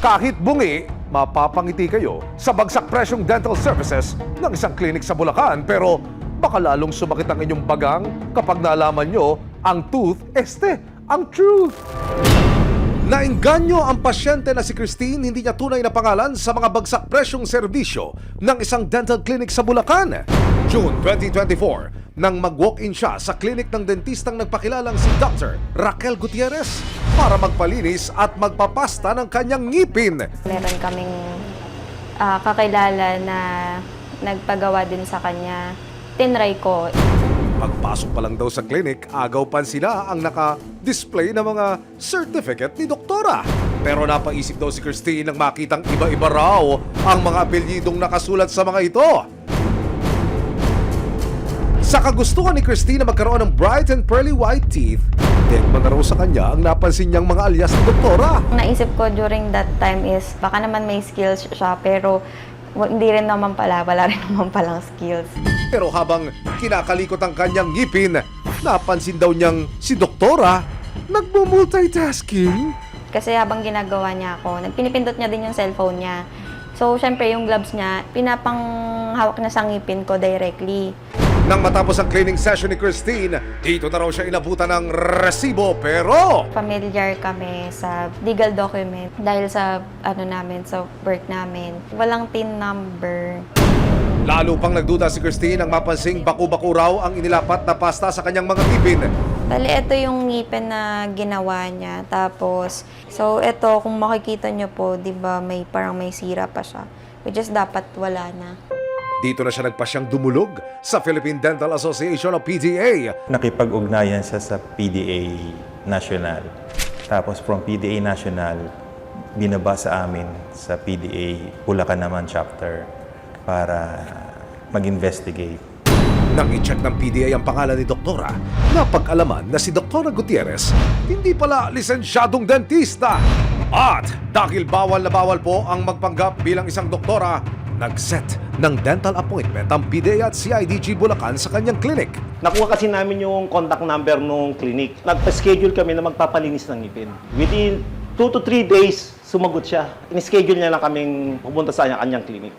Kahit bungi, mapapangiti kayo sa bagsak presyong dental services ng isang klinik sa Bulacan. Pero baka lalong sumakit ang inyong bagang kapag nalaman nyo ang ang truth. Naengganyo ang pasyente na si Christine, hindi niya tunay na pangalan sa mga bagsak presyong serbisyo ng isang dental clinic sa Bulacan. June 2024, nang mag-walk-in siya sa klinik ng dentistang nagpakilalang si Dr. Raquel Gutierrez para magpalinis at magpapasta ng kanyang ngipin. Meron kaming kakilala na nagpagawa din sa kanya. Tinry ko. Pagpasok pa lang daw sa klinik, agaw pa sila ang naka-display ng mga certificate ni doktora. Pero napaisip daw si Christine nang makitang iba-iba raw ang mga apelyidong nakasulat sa mga ito. Sa kagustuhan ni Christine na magkaroon ng bright and pearly white teeth, dekma na raw sa kanya ang napansin niyang mga alias ni doktora. Naisip ko during that time is baka naman may skills siya pero hindi rin naman pala, wala rin naman palang skills. Pero habang kinakalikot ang kanyang ngipin, napansin daw niyang si doktora nagmo-multitasking. Kasi habang ginagawa niya ako, pinipindot niya din yung cellphone niya. So, syempre, yung gloves niya, pinapanghawak na sa ngipin ko directly. Nang matapos ang cleaning session ni Christine, dito na raw siya inabutan ng resibo pero Familiar kami sa legal document dahil sa sa work namin. Walang TIN number. lalo pang nagduda si Christine nang mapansing baku-baku raw ang inilapat na pasta sa kanyang mga ngipin. Bali, ito yung ngipin na ginawa niya. Tapos, so ito, kung makikita niyo po, di ba, parang may sira pa siya. Which is dapat wala na. Dito na siya nagpasyang dumulog sa Philippine Dental Association o PDA. Nakipag-ugnayan siya sa PDA National. Tapos from PDA National, binaba sa amin sa PDA Bulacan naman chapter para mag-investigate. Nang i-check ng PDA ang pangalan ni Doktora, napag-alaman na si Doktora Gutierrez hindi pala lisensyadong dentista. At dahil bawal na bawal po ang magpanggap bilang isang doktora, nag-set ng dental appointment ang PDA at CIDG Bulacan sa kanyang clinic. Nakuha kasi namin yung contact number nung clinic. Nagpa-schedule kami na magpapalinis ng ngipin. Within 2 to 3 days, sumagot siya. In-schedule niya lang kaming pupunta sa kanyang clinic.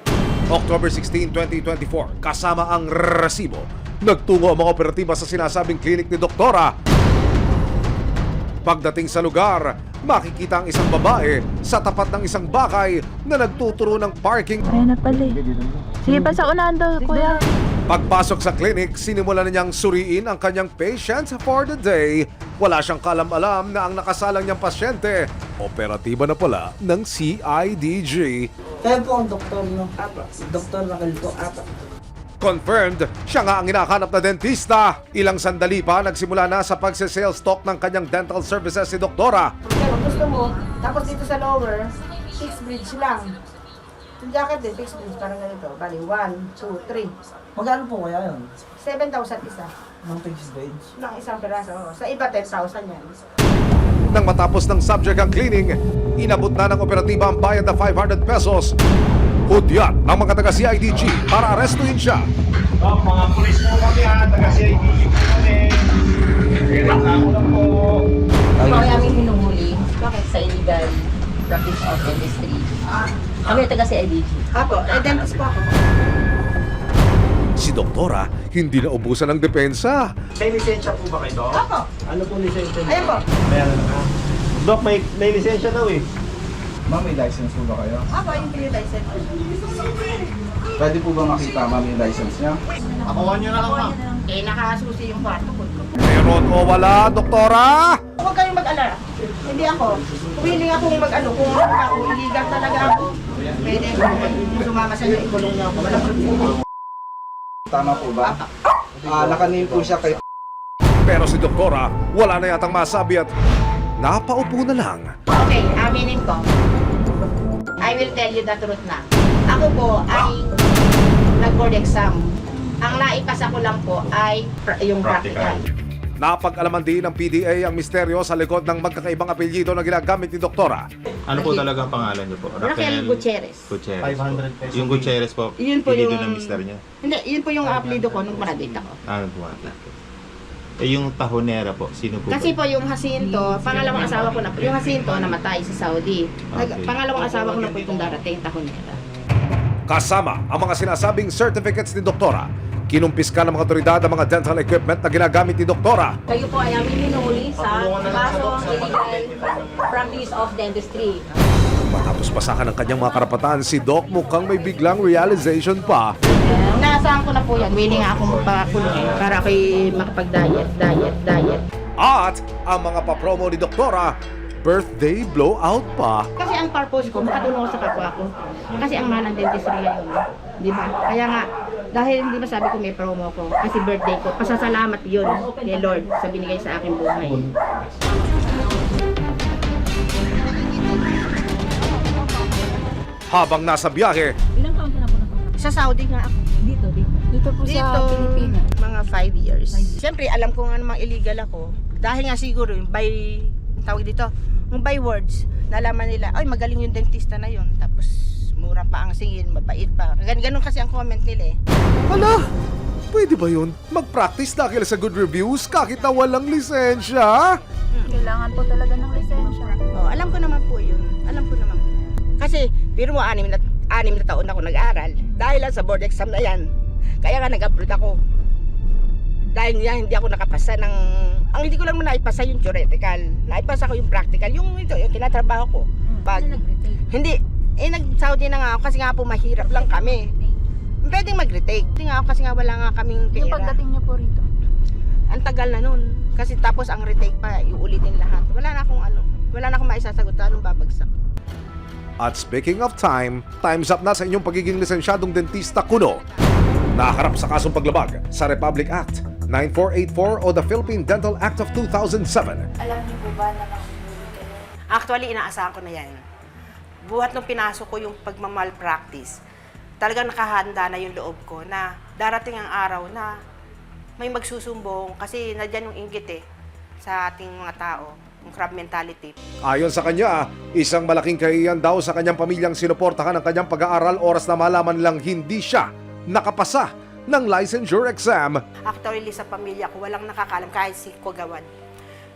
October 16, 2024, kasama ang resibo, nagtungo ang mga operatiba sa sinasabing clinic ni Doktora. Pagdating sa lugar, makikita ang isang babae sa tapat ng isang bakay na nagtuturo ng parking. Ayan na pala eh. Sige pa sa unahan daw, kuya. Pagpasok sa clinic, sinimula na niyang suriin ang kanyang patient for the day. Wala siyang kalam-alam na ang nakasalang niyang pasyente, operatiba na pala ng CIDG. Kaya po ang doktor, no? Si Dr. Raquel po, Confirmed, siya nga ang hinahanap na dentista. Ilang sandali pa, nagsimula na sa pagse-sales talk ng kanyang dental services si Doktora. Kaya gusto mo, tapos dito sa lower, fixed bridge lang. Yung jacket din, fixed bridge, parang ganito. Bali, 1, 2, 3. Magkano po kaya yun? 7,000 isa. Ng fixed bridge? Ng isang peraso. Sa iba, 10,000 yan. Nang matapos ng subject ang cleaning, inabot na ng operatiba ang bayad na 500 pesos. Hudyat ang mga taga-CIDG para arestuhin siya. Mga pulis po kami taga-CIDG po kami. Reklamo lang po. Ito ay aming hinuhuli. Bakit? Sa illegal practice of dentistry. Kami taga si IDG. Apo, dentist po ako. Si Doktora hindi na ubusan ng depensa. May lisensya po ba kayo? Apo. Ano po lisensya niyo? Ayan po. Meron na. Dok, may lisensya daw eh. Ma'am, may license po ba kayo? Apo, yung free license. Pwede po ba makita, ma'am, yung license niya? Akuha niyo na lang, ma'am. Eh, nakasusi yung kwarto ko. Meron o wala, Doktora? Huwag kayong mag-alala. Hindi ako. Willing akong mag-ano. Kung ako, illegal talaga ako. Pwede ako. Sumama sa ikulong niya ako. Walang problema. Tama po ba? Nakanim po siya kay... Pero si Doktora wala na yatang masabi at napaupo na lang. Okay, aminin ko. I will tell you the truth na. Ako po ay nag-board exam. Ang naipasa ko lang po ay yung practical. Napag-alaman din ng PDA ang misteryo sa likod ng magkakaibang apelyido na ginagamit ni Doktora. Ano po talaga ang pangalan niyo po? Raquel Gutierrez. Gutierrez 500 pesos. Yung Gutierrez po, Yun po apelyido yung- ng mister niya. Hindi, yun po yung apelido ko nung graduate ako. Ano po? Yung tahonera po, sino po Kasi ba? po yung Jacinto, pangalawang asawa ko na po, yung Jacinto namatay sa Saudi. Okay. Pangalawang asawa ko na po itong darating, tahonera. Kasama ang mga sinasabing certificates ni Doktora. Kinumpis ka ng mga otoridad ang mga dental equipment na ginagamit ni Doktora. Kayo po ay aming hinuli sa kasong illegal practice of dentistry. Matapos pasakan ng kanyang mga karapatan, si Doc mukhang may biglang realization pa. Nasaan ko na po yan, willing nga akong magpakulong para ako'y makapag-diet. At ang mga papromo ni Doktora, birthday blowout pa. Kasi ang purpose ko, makatulong ko sa kapwa ko. Kasi ang mahal ng dentistry ngayon, di ba? Kaya nga, dahil hindi masabi ko may promo ko, kasi birthday ko, pasasalamat yun kay Lord sa binigay sa aking buhay. Habang nasa biyahe, Ilang taon ka na po na? Sa Saudi nga ako. Dito po sa Pilipinas. Mga 5 years. Siyempre, alam ko nga namang illegal ako. Dahil nga siguro, by, tawag dito, yung by words, nalaman nila, ay magaling yung dentista na yun. Tapos, mura pa ang singil, mabait pa. Ganun kasi ang comment nila eh. hala, pwede ba yun? Mag-practice dahil sa good reviews kahit na walang lisensya? Kailangan po talaga ng lisensya. Oh, alam ko naman po yun. Alam ko naman. Kasi, biro mo, 6 na taon ako nag-aral. Dahil lang sa board exam na yan. Kaya nga nag-upload ako. Dahil nga hindi ako nakapasa ng... Ang hindi ko lang naipasa yung theoretical. Naipasa ko yung practical. Yung ito, yung tinatrabaho ko. Pag, hindi, nag-Saudi na nga ako kasi nga po mahirap lang kami. Pwedeng mag-retake. Hindi nga ako kasi nga wala nga kaming pera. Yung pagdating niyo po rito. Ang tagal na nun. Kasi tapos ang retake pa, iulitin lahat. Wala na akong maisasagot. Anong babagsak? At speaking of time, time's up na sa inyong pagiging lisensyadong dentista kuno. Nakaharap sa kasong paglabag sa Republic Act 9484 o the Philippine Dental Act of 2007. Alam niyo po ba na Actually, inaasahan ko na yan. Buhat nung pinasok ko yung pagmamalpractice, talagang nakahanda na yung loob ko na darating ang araw na may magsusumbong kasi nadyan yung inggit sa ating mga tao, yung crab mentality. Ayon sa kanya, isang malaking kahiyan daw sa kanyang pamilyang sinuportahan ng kanyang pag-aaral oras na malaman lang hindi siya nakapasa ng licensure exam. Actually, sa pamilya ko, walang nakakaalam kahit si Kogawad.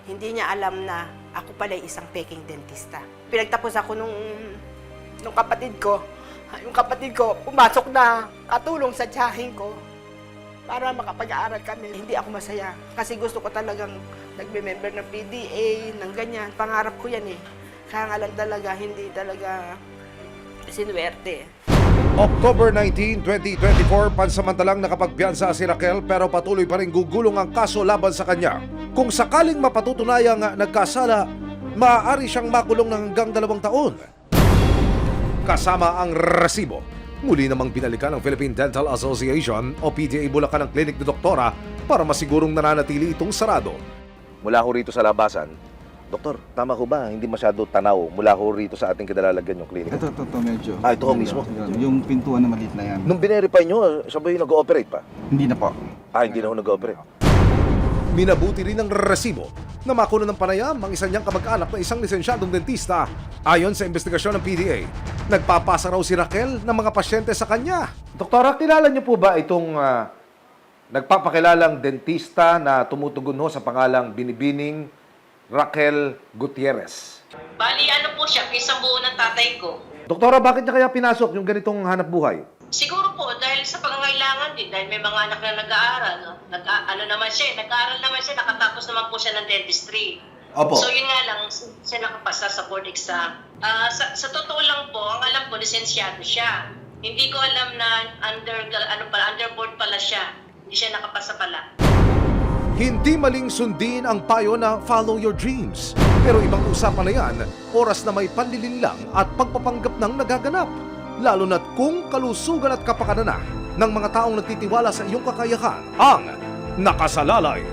Hindi niya alam na ako pala isang peking dentista. Pinagtapos ako nung kapatid ko. Yung kapatid ko, pumasok na katulong sa tiyahin ko para makapag-aaral kami. Hindi ako masaya kasi gusto ko talagang nagbe-member ng PDA, ng ganyan. Pangarap ko yan Kaya nga lang talaga, hindi talaga sinuwerte. October 19, 2024, pansamantalang nakapagpiyansa si Raquel pero patuloy pa rin gugulong ang kaso laban sa kanya. Kung sakaling mapatutunayang nagkasala, maaari siyang makulong ng hanggang 2 taon. Kasama ang resibo. Muli namang binalikan ng Philippine Dental Association o PDA Bulacan ang klinik ni Doktora para masigurong nananatili itong sarado. Mula ho rito sa labasan, Doktor, tama ho ba? Hindi masyado tanaw mula ho rito sa ating kinalalagyan yung klinik. Ito medyo. Ito ho mismo? Yung pintuan na maliit na yan. Nung binerify nyo, siya ba yung nag-ooperate pa? Hindi na po. Hindi na ho nag-ooperate. Minabuti rin ng resibo na makuha ng panayam ang isa niyang kamag-anak na isang lisensyadong dentista. Ayon sa investigasyon ng PDA, nagpapasa raw si Raquel ng mga pasyente sa kanya. Doktora, kilala niyo po ba itong nagpapakilalang dentista na tumutugon ho sa pangalang Binibining Raquel Gutierrez? Bali, ano po siya, pisang buo ng tatay ko. Doktora, bakit niya kaya pinasok yung ganitong hanap buhay? Siguro po, dahil sa pangangailangan din, dahil may mga anak na nag-aaral. Nag-aaral naman siya, nakatapos naman po siya ng dentistry. Opo. So yun nga lang, siya nakapasa sa board exam. Sa totoo lang po, ang alam ko, lisensyado siya. Hindi ko alam na underboard pala siya. Hindi siya nakapasa pala. Hindi maling sundin ang payo na follow your dreams. Pero ibang usapan na yan, oras na may panlilinlang at pagpapanggap ng nagaganap. Lalo na't kung kalusugan at kapakanan na ng mga taong nagtitiwala sa iyong kakayahan ang nakasalalay